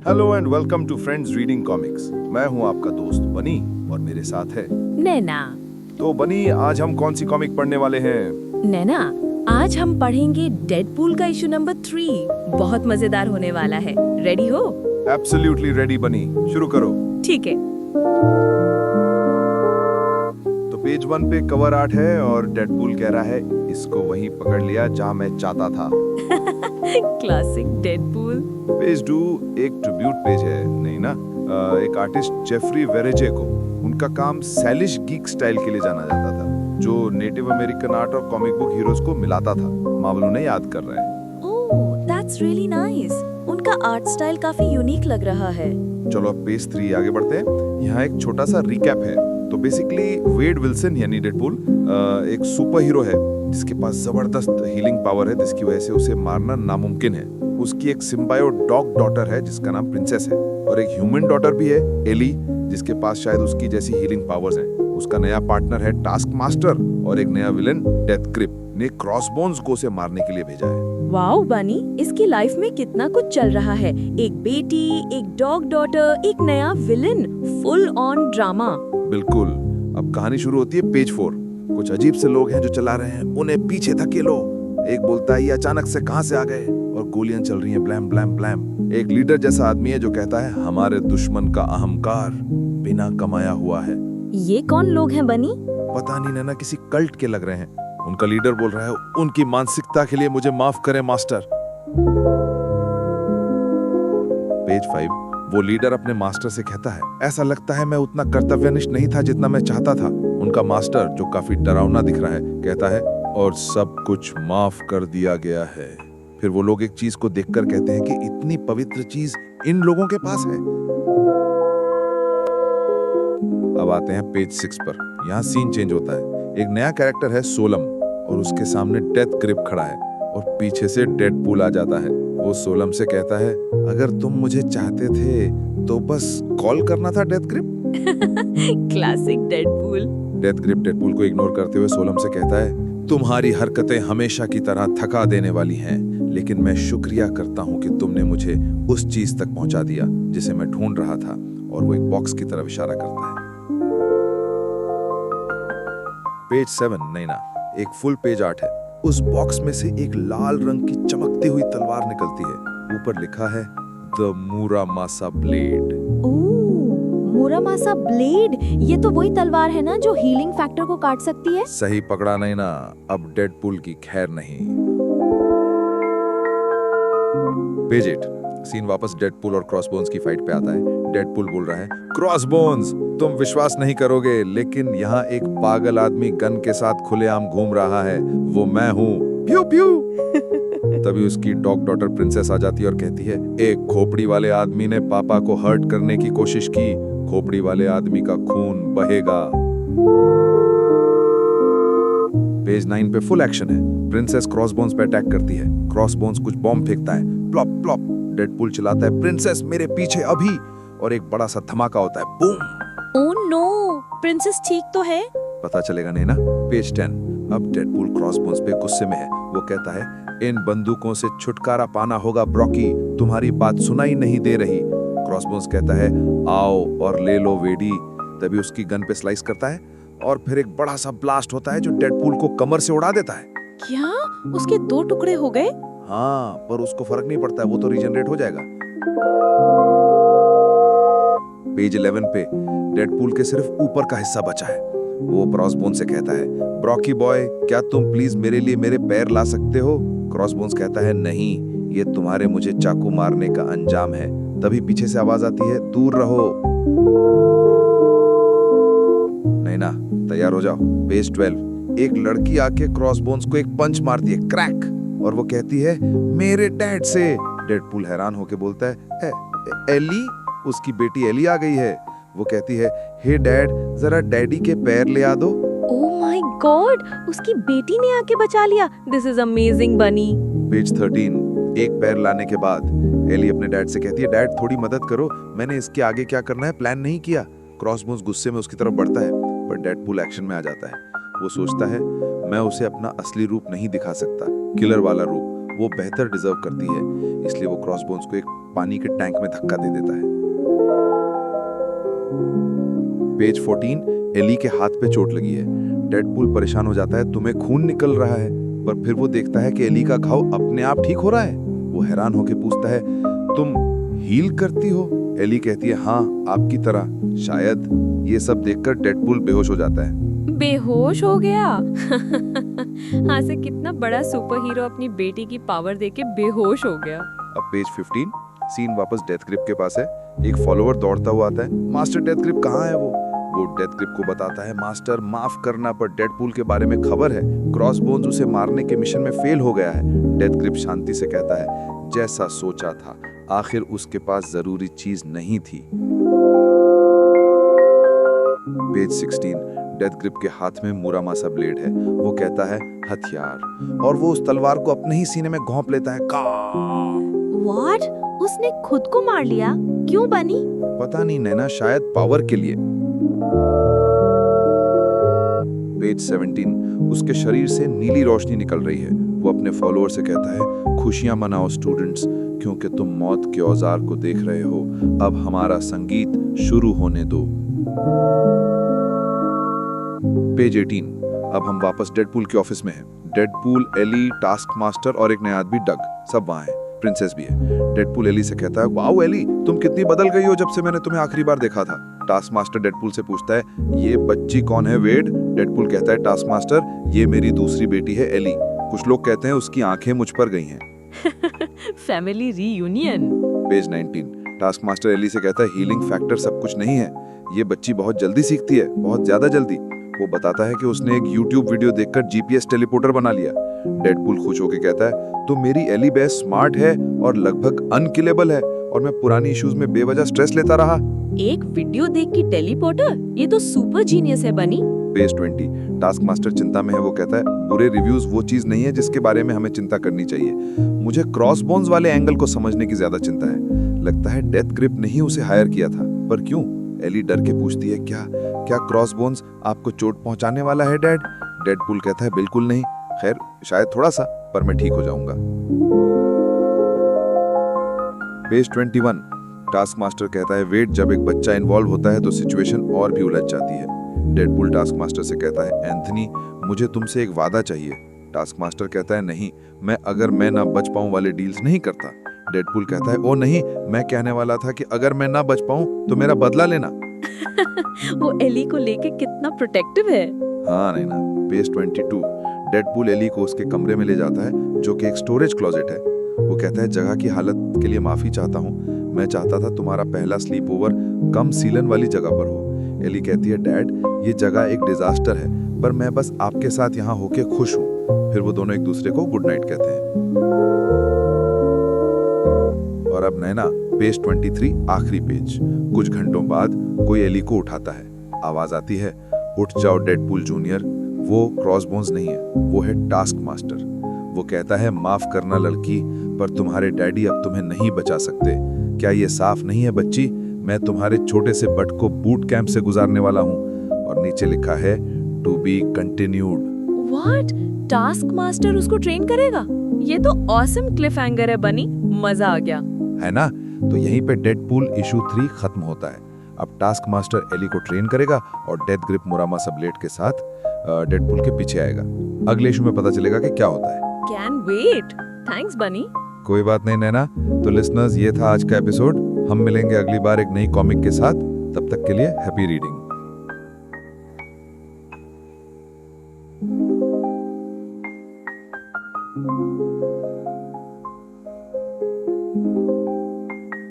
Hello and welcome to friends reading comics. मैं हूं आपका दोस्त बनी और मेरे साथ है नैना। तो बनी, आज हम कौन सी कॉमिक पढ़ने वाले हैं? नैना, आज हम पढ़ेंगे डेडपूल का इशू नंबर 3। बहुत मजेदार होने वाला है। रेडी हो? एब्सोल्युटली रेडी बनी, शुरू करो। ठीक है। तो पेज 1 पे कवर आर्ट है और डेडपूल कह रहा है, इसको वहीं पकड़ लिया जहां मैं चाहता था। Classic Deadpool. पेज 2 एक ट्रिब्यूट पेज है, नहीं ना? एक आर्टिस्ट जेफरी वेरेजे को उनका काम सैलिश गीक स्टाइल के लिए जाना जाता था, जो नेटिव अमेरिकन आर्ट और कॉमिक बुक हीरोज को मिलाता था। मावल उन्हें याद कर रहा है। ओह, दैट्स रियली नाइस। उनका आर्ट स्टाइल काफी यूनिक लग रहा है। चलो अब पेज 3 आगे बढ़ते हैं। यहाँ एक छोटा सा रिकैप है। तो बेसिकली वेड विल्सन यानी डेडपूल एक सुपर हीरो है जिसके पास जबरदस्त हीलिंग पावर है, जिसकी वजह से उसे मारना नामुमकिन है। उसकी एक सिम्बायोट डॉग डॉटर है जिसका नाम प्रिंसेस है, और एक ह्यूमन डॉटर भी है, एली, जिसके पास शायद उसकी जैसी हीलिंग पावर्स हैं। उसका नया पार्टनर है टास्क मास्टर, और एक नया विलन डेथ ग्रिप ने क्रॉसबोन्स को उसे मारने के लिए भेजा है। वाओ बनी, इसकी लाइफ में कितना कुछ चल रहा है। एक बेटी, एक डॉग डॉटर, एक नया विलन, फुल ऑन ड्रामा। बिल्कुल। अब कहानी शुरू होती है पेज 4। कुछ अजीब से लोग हैं जो चला रहे हैं, उन्हें पीछे धकेलो। एक बोलता है, ये अचानक से कहां से आ गए, और गोलियां चल रही हैं, ब्लैम ब्लैम ब्लैम। एक लीडर जैसा आदमी है जो कहता है, हमारे दुश्मन का अहंकार बिना कमाया हुआ है। ये कौन लोग हैं बनी? पता नहीं नैना, किसी कल्ट के लग रहे हैं। उनका लीडर बोल रहा है, उनकी मानसिकता के लिए मुझे माफ करें मास्टर। पेज 5 वो लीडर अपने मास्टर से कहता है, ऐसा लगता है मैं उतना कर्तव्यनिष्ठ नहीं था जितना मैं चाहता था। उनका मास्टर, जो काफी डरावना दिख रहा है, कहता है, और सब कुछ माफ कर दिया गया है। फिर वो लोग एक चीज को देखकर कहते हैं कि इतनी पवित्र चीज इन लोगों के पास है। अब आते हैं पेज 6 पर। यहाँ सीन चेंज होता है। एक नया कैरेक्टर है सोलम, और उसके सामने डेथ ग्रिप खड़ा है, और पीछे से डेडपूल आ जाता है। वो सोलम से कहता है, अगर तुम मुझे चाहते थे तो बस कॉल करना था death grip. Classic Deadpool. Death grip Deadpool को इग्नोर करते हुए सोलम से कहता है, तुम्हारी हरकतें हमेशा की तरह थका देने वाली हैं, लेकिन मैं शुक्रिया करता हूँ कि तुमने मुझे उस चीज तक पहुंचा दिया जिसे मैं ढूंढ रहा था। और वो एक बॉक्स की तरफ इशारा करता है। पेज 7 नहीं ना, एक फुल पेज आर्ट है। उस बॉक्स में से एक लाल रंग की चमकती हुई तलवार निकलती है। ऊपर लिखा है, the Muramasa blade. Oh, Muramasa blade. ये तो वही तलवार है ना जो हीलिंग फैक्टर को काट सकती है। सही पकड़ा नहीं ना। अब डेडपूल की खैर नहीं। पेज 8 सीन वापस डेडपूल और क्रॉसबोन्स की फाइट पे आता है। डेडपूल बोल रहा है, क्रॉसबोन्स, तुम विश्वास नहीं करोगे, लेकिन यहाँ एक पागल आदमी गन के साथ खुलेआम घूम रहा है। वो मैं हूँ। प्यू प्यू। तभी उसकी डॉग डॉटर प्रिंसेस आ जाती है और कहती है, एक खोपड़ी वाले आदमी ने पापा को हर्ट करने की कोशिश की। खोपड़ी वाले आदमी का खून बहेगा। पेज 9 पे फुल एक्शन है। प्रिंसेस क्रॉसबोन्स पे अटैक करती है। क्रॉसबोन्स कुछ बॉम्ब फेंकता है। Plop plop. डेडपूल चिल्लाता है, प्रिंसेस मेरे पीछे अभी। और एक बड़ा सा धमाका होता है, बूम। ओह नो, प्रिंसेस ठीक तो है? पता चलेगा नहीं ना। पेज 10 अब डेडपूल क्रॉसबोन्स पे गुस्से में है। वो कहता है, इन बंदूकों से छुटकारा पाना होगा ब्रॉकी, तुम्हारी बात सुनाई नहीं दे रही। क्रॉसबोन्स कहता है, आओ और ले लो वेडी। तभी उसकी गन पे स्लाइस करता है, और फिर एक बड़ा सा ब्लास्ट होता है जो डेडपूल को कमर से उड़ा देता है। क्या उसके 2 टुकड़े हो गए? हाँ, पर उसको फर्क नहीं पड़ता है, वो तो रीजनरेट हो जाएगा। पेज 11 पे डेडपूल के सिर्फ ऊपर का हिस्सा बचा है। वो क्रॉसबोन से कहता है, ब्रॉकी बॉय, क्या तुम प्लीज मेरे लिए मेरे पैर ला सकते हो? क्रॉसबोन्स कहता है, नहीं, ये तुम्हारे मुझे चाकू मारने का अंजाम है। तभी पीछे से आवाज आती है, दूर रहो। नहीं ना, तैयार हो जाओ। पेज 12 एक लड़की आके क्रॉसबोन्स को एक पंच मारती है, क्रैक, और वो कहती है, मेरे डैड से। डेडपूल हैरान होके बोलता है, एली? उसकी बेटी एली आ गई है। वो कहती है, हे डैड, जरा डैडी के पैर ले आ दो। ओह माय गॉड, उसकी बेटी ने आके बचा लिया। दिस इज अमेजिंग बनी। पेज 13 एक पैर लाने के बाद एली अपने डैड से कहती है, डैड थोड़ी मदद करो, मैंने इसके आगे क्या करना है प्लान नहीं किया। क्रॉसबोन्स गुस्से में उसकी तरफ बढ़ता है, पर डेडपूल एक्शन में आ जाता है। वो सोचता है, मैं उसे अपना असली रूप नहीं दिखा सकता, किलर वाला रूप। वो बेहतर डिजर्व करती है, इसलिए वो क्रॉसबोन्स को एक पानी के टैंक में धक्का दे देता है। पेज 14, एली के हाथ पे चोट लगी है। डेडपूल परेशान हो जाता है, तुम्हें खून निकल रहा है, पर फिर वो देखता है कि एली का घाव अपने आप ठीक हो रहा है। वो हैरान होकर पूछता है, तुम हील करती हो? एली कहती है, हाँ, आपकी तरह शायद। ये सब देखकर डेडपूल बेहोश हो जाता है। बेहोश हो गया। हाँ से कितना बड़ा सुपर हीरो अपनी बेटी की पावर देके बेहोश हो गया। अब पेज 15, सीन वापस डेथ ग्रिप के पास है। एक फॉलोअर दौड़ता हुआ आता है, मास्टर डेथ ग्रिप कहाँ है? वो डेथ ग्रिप को बताता है, मास्टर माफ करना, पर डेडपूल के बारे में खबर है, क्रॉसबोन्स उसे मारने के मिशन में फेल हो गया है। डेथ ग्रिप शांति से कहता है, जैसा सोचा था, आखिर उसके पास जरूरी चीज नहीं थी। पेज 16, डेथ ग्रिप के हाथ में मुरामासा ब्लेड है। वो कहता है, हथियार, और वो उस तलवार को अपने ही सीने में घोंप लेता है। का व्हाट? उसने खुद को मार लिया? क्यों बनी? पता नहीं नैना, शायद पावर के लिए। पेज 17, उसके शरीर से नीली रोशनी निकल रही है। वो अपने फॉलोअर से कहता है, खुशियां मनाओ स्टूडेंट्स, क्योंकि तुम मौत के औजार को देख रहे हो। अब हमारा संगीत शुरू होने दो। पेज 18, अब हम वापस डेडपूल के ऑफिस में हैं। डेडपूल, एली, टास्क मास्टर और एक नया आदमी डग, सब वहां हैं। प्रिंसेस भी है। डेडपूल एली से कहता है, वाओ एली, तुम कितनी बदल गई हो जब से मैंने तुम्हें आखिरी बार देखा था। टास्क मास्टर डेडपूल से पूछता है, ये बच्ची कौन है वेड? डेडपूल कहता है, टास्क मास्टर, ये मेरी दूसरी बेटी है एली। कुछ लोग कहते हैं उसकी आंखें मुझ पर गई हैं। Family reunion. Page 19, task master Ellie से कहता है, हीलिंग फैक्टर सब कुछ नहीं है, ये बच्ची बहुत जल्दी सीखती है, बहुत ज्यादा जल्दी। वो बताता है कि उसने एक YouTube वीडियो देखकर GPS टेलीपोर्टर बना लिया। डेडपूल खुश होकर कहता है, तो मेरी एली बेस स्मार्ट है और लगभग अनकिलेबल है, और मैं पुरानी इश्यूज में बेवजह स्ट्रेस लेता रहा। एक वीडियो देख के टेलीपोर्टर? ये तो सुपर जीनियस है बनी। पेज 20, टास्क मास्टर चिंता में है। वो कहता है, बुरे रिव्यूज वो चीज नहीं है जिसके बारे में हमें चिंता करनी चाहिए। मुझे क्रॉसबोन्स वाले एंगल को समझने की ज्यादा चिंता है। लगता है डेथ ग्रिप ने ही उसे हायर किया था, पर क्यों? एली डर के पूछती है, क्या क्रॉसबोन्स आपको चोट पहुंचाने वाला है डैड? डेडपूल कहता है, बिल्कुल नहीं, खैर शायद थोड़ा सा, पर मैं ठीक हो जाऊंगा। पेज 21, टास्क मास्टर कहता है, वेट, जब एक बच्चा इन्वॉल्व होता है तो सिचुएशन और भी उलझ जाती है। डेडपूल टास्क मास्टर से कहता है, एंथनी, मुझे तुमसे एक वादा चाहिए। टास्क मास्टर कहता है, नहीं, अगर मैं ना बच पाऊं वाले डील्स नहीं करता। डेडपूल कहता है, ओ नहीं, मैं कहने वाला था कि अगर मैं ना बच पाऊं तो मेरा बदला लेना। वो एली को लेके कितना प्रोटेक्टिव है। हाँ नहीं ना। पेज 22, डेडपूल एली को उसके कमरे में ले जाता है, जो कि एक स्टोरेज क्लोजेट है। वो कहता है, जगह की हालत के लिए माफी चाहता हूँ, मैं चाहता था तुम्हारा पहला स्लीप ओवर कम सीलन वाली जगह पर हो। एली कहती है, डैड, ये जगह एक डिजास्टर है, पर मैं बस आपके साथ यहाँ होके खुश हूँ। फिर वो दोनों एक दूसरे को गुड नाइट कहते हैं। और अब नैना, पेज 23, आखिरी पेज। कुछ घंटों बाद कोई एली को उठाता है। आवाज आती है, उठ जाओ डेडपूल जूनियर। वो क्रॉसबोन्स नहीं है, वो है टास्क मास्टर। वो कहता है, माफ करना लड़की, पर तुम्हारे डैडी अब तुम्हें नहीं बचा सकते। क्या ये साफ नहीं है बच्ची? मैं तुम्हारे छोटे से बट को बूट कैंप से गुजारने वाला हूँ। और नीचे लिखा है, to be continued. What? Task master उसको ट्रेन करेगा? ये तो ऑसम क्लिफहैंगर है बनी, मजा आ गया। है ना? तो यहीं पे डेडपूल इशू 3 खत्म होता है। अब टास्क मास्टर एली को ट्रेन करेगा और डेथ ग्रिप मुरामासा ब्लेड के साथ डेडपूल के पीछे आएगा। अगले इशू में पता चलेगा कि क्या होता है। Can wait. थैंक्स बनी। कोई बात नहीं नैना। तो लिसनर्स, ये था आज का एपिसोड। हम मिलेंगे अगली बार एक नई कॉमिक के साथ। तब तक के लिए हैप्पी रीडिंग।